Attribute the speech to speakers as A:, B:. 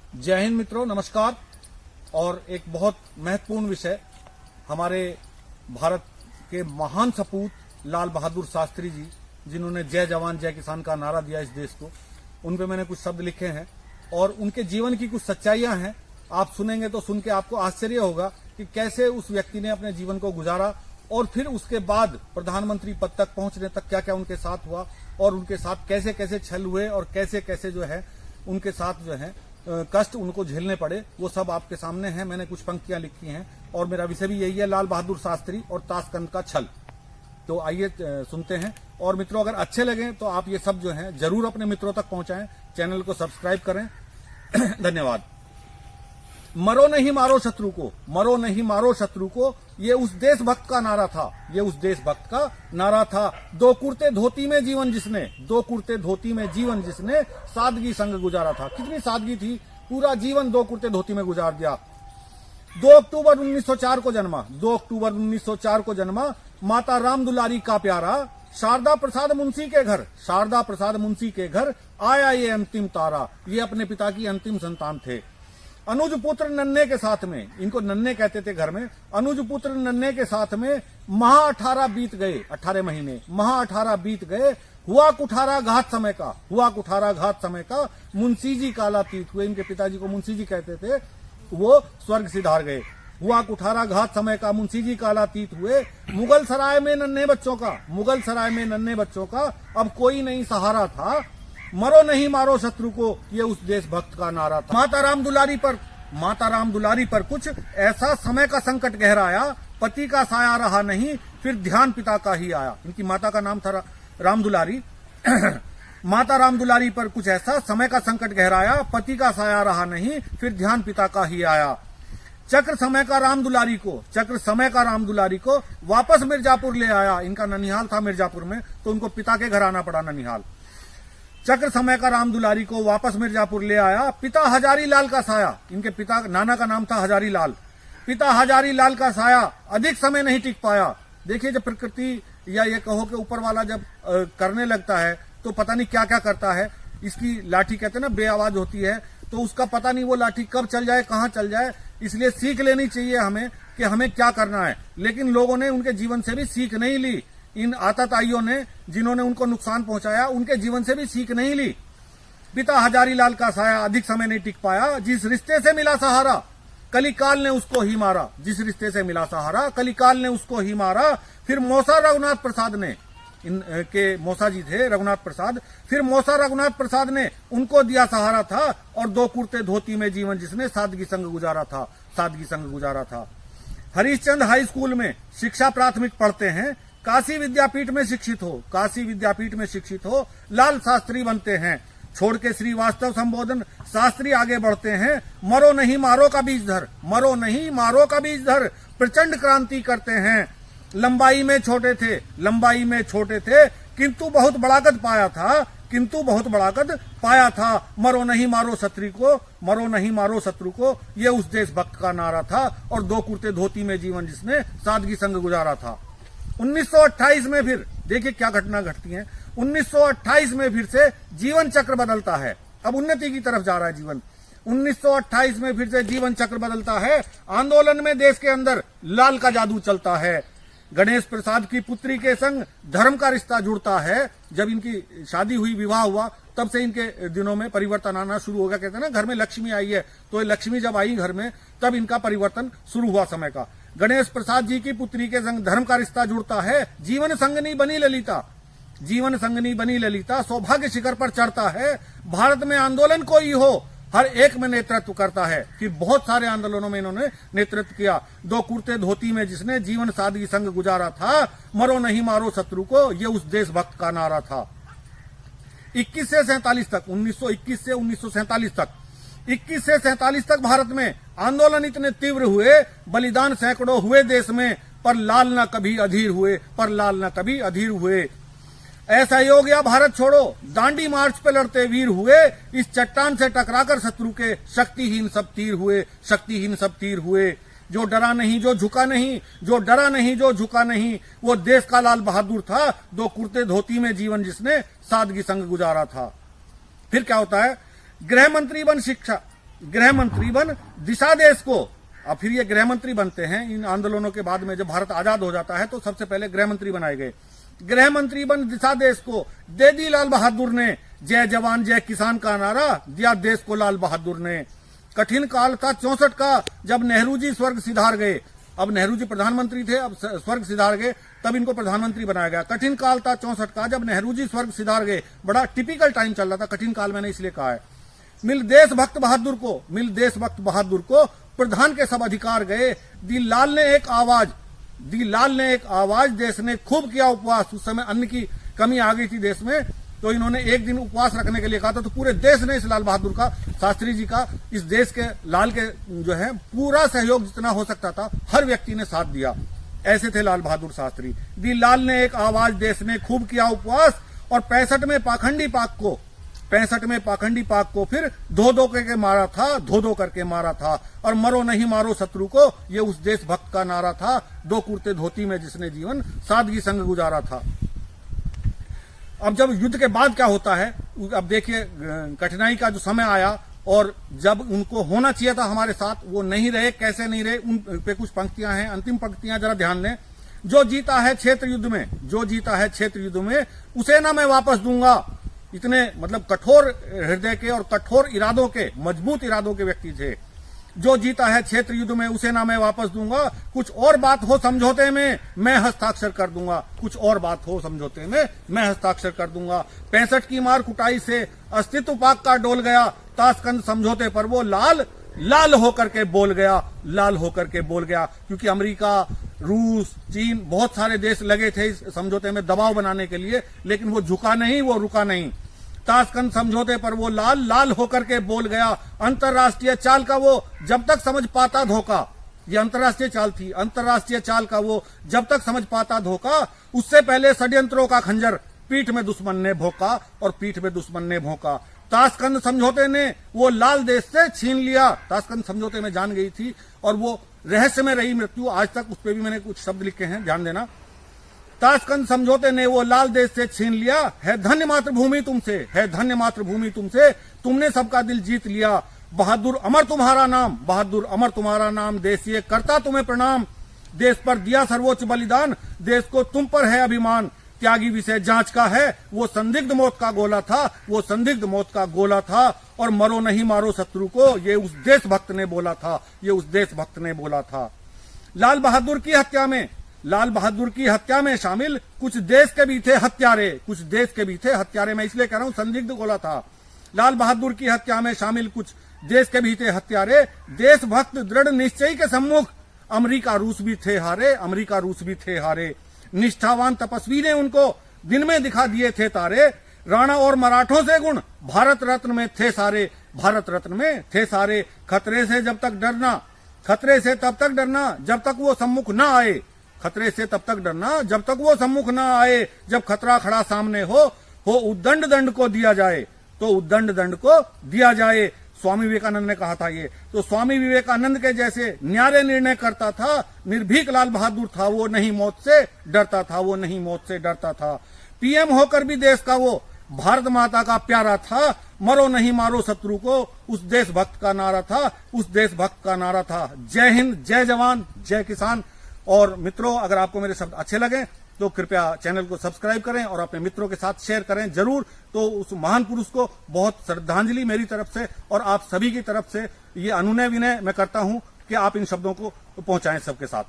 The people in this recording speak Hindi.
A: जय हिंद मित्रों, नमस्कार। और एक बहुत महत्वपूर्ण विषय, हमारे भारत के महान सपूत लाल बहादुर शास्त्री जी, जिन्होंने जय जवान जय किसान का नारा दिया इस देश को, उन पे मैंने कुछ शब्द लिखे हैं और उनके जीवन की कुछ सच्चाइयां हैं। आप सुनेंगे तो सुन के आपको आश्चर्य होगा कि कैसे उस व्यक्ति ने अपने जीवन को गुजारा और फिर उसके बाद प्रधानमंत्री पद तक पहुंचने तक क्या क्या उनके साथ हुआ और उनके साथ कैसे कैसे छल हुए और कैसे कैसे जो है उनके साथ जो है कष्ट उनको झेलने पड़े, वो सब आपके सामने है। मैंने कुछ पंक्तियां लिखी हैं और मेरा विषय भी यही है, लाल बहादुर शास्त्री और ताशकंद का छल। तो आइए सुनते हैं। और मित्रों, अगर अच्छे लगे तो आप ये सब जो है जरूर अपने मित्रों तक पहुंचाएं, चैनल को सब्सक्राइब करें। धन्यवाद। मरो नहीं मारो शत्रु को, मरो नहीं मारो शत्रु को, ये उस देशभक्त का नारा था, ये उस देशभक्त का नारा था। दो कुर्ते धोती में जीवन जिसने, दो कुर्ते धोती में जीवन जिसने सादगी संग गुजारा था। कितनी सादगी थी, पूरा जीवन दो कुर्ते धोती में गुजार दिया। 2 अक्टूबर 1904 को जन्मा, 2 अक्टूबर 1904 को जन्मा, माता राम दुलारी का प्यारा, शारदा प्रसाद मुंशी के घर, शारदा प्रसाद मुंशी के घर आया ये अंतिम तारा। ये अपने पिता की अंतिम संतान थे। अनुज पुत्र नन्हे के साथ में, इनको नन्हे कहते थे घर में, अनुज पुत्र नन्हे के साथ में महा 18 बीत गए, 18 महीने महा 18 बीत गए। हुआ कुठारा घात समय का, हुआ कुठारा घात समय का, मुंशी जी कालातीत हुए। इनके पिताजी को मुंशी जी कहते थे, वो स्वर्ग सिधार गए। हुआ कुठारा घात समय का, मुंशी जी कालातीत हुए। मुगल सराय में नन्हे बच्चों का, मुगल सराय में नन्हे बच्चों का अब कोई नहीं सहारा था। मरो नहीं मारो शत्रु को, ये उस देशभक्त का नारा था। माता राम दुलारी पर कुछ ऐसा समय का संकट गहराया, पति का साया रहा नहीं, फिर ध्यान पिता का ही आया। इनकी माता का नाम था राम दुलारी। माता राम दुलारी पर कुछ ऐसा समय का संकट गहराया, पति का साया रहा नहीं, फिर ध्यान पिता का ही आया। चक्र समय का राम दुलारी को, चक्र समय का राम दुलारी को वापस मिर्जापुर ले आया। इनका ननिहाल था मिर्जापुर में, तो उनको पिता के घर आना पड़ा ननिहाल। चक्र समय का राम दुलारी को वापस मिर्जापुर ले आया। पिता हजारी लाल का साया, इनके पिता नाना का नाम था हजारी लाल। पिता हजारी लाल का साया अधिक समय नहीं टिक पाया। देखिए, जब प्रकृति या ये कहो कि ऊपर वाला जब करने लगता है तो पता नहीं क्या क्या करता है। इसकी लाठी कहते हैं ना, बेआवाज होती है, तो उसका पता नहीं वो लाठी कब चल जाए, कहाँ चल जाए। इसलिए सीख लेनी चाहिए हमें कि हमें क्या करना है। लेकिन लोगों ने उनके जीवन से भी सीख नहीं ली। इन आतताइयों ने, जिन्होंने उनको नुकसान पहुंचाया, उनके जीवन से भी सीख नहीं ली। पिता हजारी लाल का साया अधिक समय नहीं टिक पाया। जिस रिश्ते से मिला सहारा, कलिकाल ने उसको ही मारा। जिस रिश्ते से मिला सहारा, कलिकाल ने उसको ही मारा। फिर मौसा रघुनाथ प्रसाद ने, इनके मौसा जी थे रघुनाथ प्रसाद, फिर मौसा रघुनाथ प्रसाद ने उनको दिया सहारा था। और दो कुर्ते धोती में जीवन जिसने सादगी संग गुजारा था, सादगी संग गुजारा था। हरिश्चंद्र हाई स्कूल में शिक्षा प्राथमिक पढ़ते हैं। काशी विद्यापीठ में शिक्षित हो, काशी विद्यापीठ में शिक्षित हो, लाल शास्त्री बनते हैं। छोड़ के श्रीवास्तव संबोधन शास्त्री आगे बढ़ते हैं। मरो नहीं मारो का बीज धर, मरो नहीं मारो का बीज धर, प्रचंड क्रांति करते हैं। लंबाई में छोटे थे, लंबाई में छोटे थे, किंतु बहुत बड़ा कद पाया था, किंतु बहुत बड़ा कद पाया था। मरो नहीं मारो शत्रु को, मरो नहीं मारो शत्रु को, ये उस देशभक्त का नारा था। और दो कुर्ते धोती में जीवन जिसने सादगी संग गुजारा था। 1928 में फिर देखिए क्या घटना घटती है। 1928 में फिर से जीवन चक्र बदलता है। अब उन्नति की तरफ जा रहा है जीवन। 1928 में फिर से जीवन चक्र बदलता है। आंदोलन में देश के अंदर लाल का जादू चलता है। गणेश प्रसाद की पुत्री के संग धर्म का रिश्ता जुड़ता है। जब इनकी शादी हुई, विवाह हुआ, तब से इनके दिनों में परिवर्तन आना शुरू हो गया। कहते हैं ना, घर में लक्ष्मी आई है, तो लक्ष्मी जब आई घर में, तब इनका परिवर्तन शुरू हुआ समय का। गणेश प्रसाद जी की पुत्री के संग धर्म का रिश्ता जुड़ता है। जीवन संगनी बनी ललिता, जीवन संगनी बनी ललिता, सौभाग्य शिखर पर चढ़ता है। भारत में आंदोलन कोई हो, हर एक में नेतृत्व करता है। कि बहुत सारे आंदोलनों में इन्होंने नेतृत्व किया। दो कुर्ते धोती में जिसने जीवन सादगी संग गुजारा था, मरो नहीं मारो शत्रु को, ये उस देशभक्त का नारा था। 21 से 47 तक, 1921 से 1947 तक, 21 से 47 तक भारत में आंदोलन इतने तीव्र हुए, बलिदान सैकड़ों हुए देश में, पर लाल न कभी अधीर हुए, पर लाल न कभी अधीर हुए। ऐसा ही हो गया भारत छोड़ो, दांडी मार्च पे लड़ते वीर हुए। इस चट्टान से टकराकर शत्रु के शक्तिहीन सब तीर हुए, शक्तिहीन सब तीर हुए। जो डरा नहीं, जो झुका नहीं, जो डरा नहीं, जो झुका नहीं, वो देश का लाल बहादुर था। दो कुर्ते धोती में जीवन जिसने सादगी संग गुजारा था। फिर क्या होता है, गृह मंत्री बन शिक्षा, गृह मंत्री बन दिशा देश को, अब फिर ये गृह मंत्री बनते हैं इन आंदोलनों के बाद में। जब भारत आजाद हो जाता है तो सबसे पहले गृह मंत्री बनाए गए। गृह मंत्री बन दिशा देश को दे दी लाल बहादुर ने, जय जवान जय किसान का नारा दिया देश को लाल बहादुर ने। कठिन काल था 64 का जब नेहरू जी स्वर्ग सिधार गए। अब नेहरू जी प्रधानमंत्री थे, अब स्वर्ग सिधार गए, तब इनको प्रधानमंत्री बनाया गया। कठिन काल था 64 का जब नेहरू जी स्वर्ग सिधार गए। बड़ा टिपिकल टाइम चल रहा था, कठिन काल मैंने इसलिए कहा है। मिल देशभक्त बहादुर को, मिल देशभक्त बहादुर को प्रधान के सब अधिकार गए। दी लाल ने एक आवाज, दी लाल ने एक आवाज, देश ने खूब किया उपवास। उस समय अन्न की कमी आ गई थी देश में, तो इन्होंने एक दिन उपवास रखने के लिए कहा था। तो पूरे देश ने इस लाल बहादुर का, शास्त्री जी का, इस देश के लाल के जो है पूरा सहयोग जितना हो सकता था हर व्यक्ति ने साथ दिया। ऐसे थे लाल बहादुर शास्त्री। दी लाल ने एक आवाज, देश ने खूब किया उपवास। और 65 में पाखंडी पाक को, 65 में पाखंडी पाक को फिर धो धो करके मारा था, धो धो करके मारा था। और मरो नहीं मारो शत्रु को, ये उस देशभक्त का नारा था। दो कुर्ते धोती में जिसने जीवन सादगी संग गुजारा था। अब जब युद्ध के बाद क्या होता है, अब देखिए कठिनाई का जो समय आया और जब उनको होना चाहिए था हमारे साथ, वो नहीं रहे। कैसे नहीं रहे, उन पे कुछ पंक्तियां हैं, अंतिम पंक्तियां जरा ध्यान दें। जो जीता है क्षेत्र युद्ध में, जो जीता है क्षेत्र युद्ध में, उसे ना मैं वापस दूंगा। इतने मतलब कठोर हृदय के और कठोर इरादों के, मजबूत इरादों के व्यक्ति थे। जो जीता है क्षेत्र युद्ध में उसे ना मैं वापस दूंगा। कुछ और बात हो समझौते में मैं हस्ताक्षर कर दूंगा। कुछ और बात हो समझौते में मैं हस्ताक्षर कर दूंगा। 65 की मार कुटाई से अस्तित्व पाक का डोल गया। ताशकंद समझौते पर वो लाल लाल होकर के बोल गया, लाल होकर के बोल गया। क्योंकि अमेरिका, रूस, चीन, बहुत सारे देश लगे थे इस समझौते में दबाव बनाने के लिए, लेकिन वो झुका नहीं, वो रुका नहीं। ताशकंद समझौते पर वो लाल लाल होकर के बोल गया। अंतरराष्ट्रीय चाल का वो जब तक समझ पाता धोखा, ये अंतरराष्ट्रीय चाल थी, अंतरराष्ट्रीय चाल का वो जब तक समझ पाता धोखा, उससे पहले षड्यंत्रों का खंजर पीठ में दुश्मन ने भोंका, और पीठ में दुश्मन ने भोंका। ताशकंद समझौते ने वो लाल देश से छीन लिया। ताशकंद समझौते में जान गई थी और वो रहस्य में रही मृत्यु आज तक। उस पर भी मैंने कुछ शब्द लिखे हैं, ध्यान देना। ताशकंद समझौते ने वो लाल देश से छीन लिया। है धन्य मातृभूमि तुमसे, है धन्य मातृभूमि तुमसे, तुमने सबका दिल जीत लिया। बहादुर अमर तुम्हारा नाम, बहादुर अमर तुम्हारा नाम, देश ये करता तुम्हें प्रणाम। देश पर दिया सर्वोच्च बलिदान, देश को तुम पर है अभिमान। त्यागी विषय जांच का है, वो संदिग्ध मौत का गोला था, वो संदिग्ध मौत का गोला था। और मरो नहीं मारो शत्रु को, ये उस देशभक्त ने बोला था, ये उस देशभक्त ने बोला था। लाल बहादुर की हत्या में, लाल बहादुर की हत्या में शामिल कुछ देश के भी थे हत्यारे, कुछ देश के भी थे हत्यारे। मैं इसलिए कह रहा हूं संदिग्ध गोला था। लाल बहादुर की हत्या में शामिल कुछ देश के भी थे हत्यारे। देशभक्त दृढ़ निश्चय के सम्मुख अमेरिका रूस भी थे हारे, अमेरिका रूस भी थे हारे। निष्ठावान तपस्वी ने उनको दिन में दिखा दिए थे तारे। राणा और मराठों से गुण भारत रत्न में थे सारे, भारत रत्न में थे सारे। खतरे से जब तक डरना, खतरे से तब तक डरना जब तक वो सम्मुख न आए, खतरे से तब तक डरना जब तक वो सम्मुख न आए। जब खतरा खड़ा सामने हो उद्दंड दंड को दिया जाए, तो उद्दंड दंड को दिया जाए। स्वामी विवेकानंद ने कहा था ये। तो स्वामी विवेकानंद के जैसे न्यारे निर्णय करता था निर्भीक लाल बहादुर था। वो नहीं मौत से डरता था, वो नहीं मौत से डरता था। पीएम होकर भी देश का वो भारत माता का प्यारा था। मरो नहीं मारो शत्रु को, उस देशभक्त का नारा था, उस देशभक्त का नारा था। जय हिंद, जय जवान, जय किसान। और मित्रों, अगर आपको मेरे शब्द अच्छे लगे तो कृपया चैनल को सब्सक्राइब करें और अपने मित्रों के साथ शेयर करें जरूर। तो उस महान पुरुष को बहुत श्रद्धांजलि मेरी तरफ से और आप सभी की तरफ से ये अनुनय विनय मैं करता हूं कि आप इन शब्दों को पहुंचाएं सबके साथ।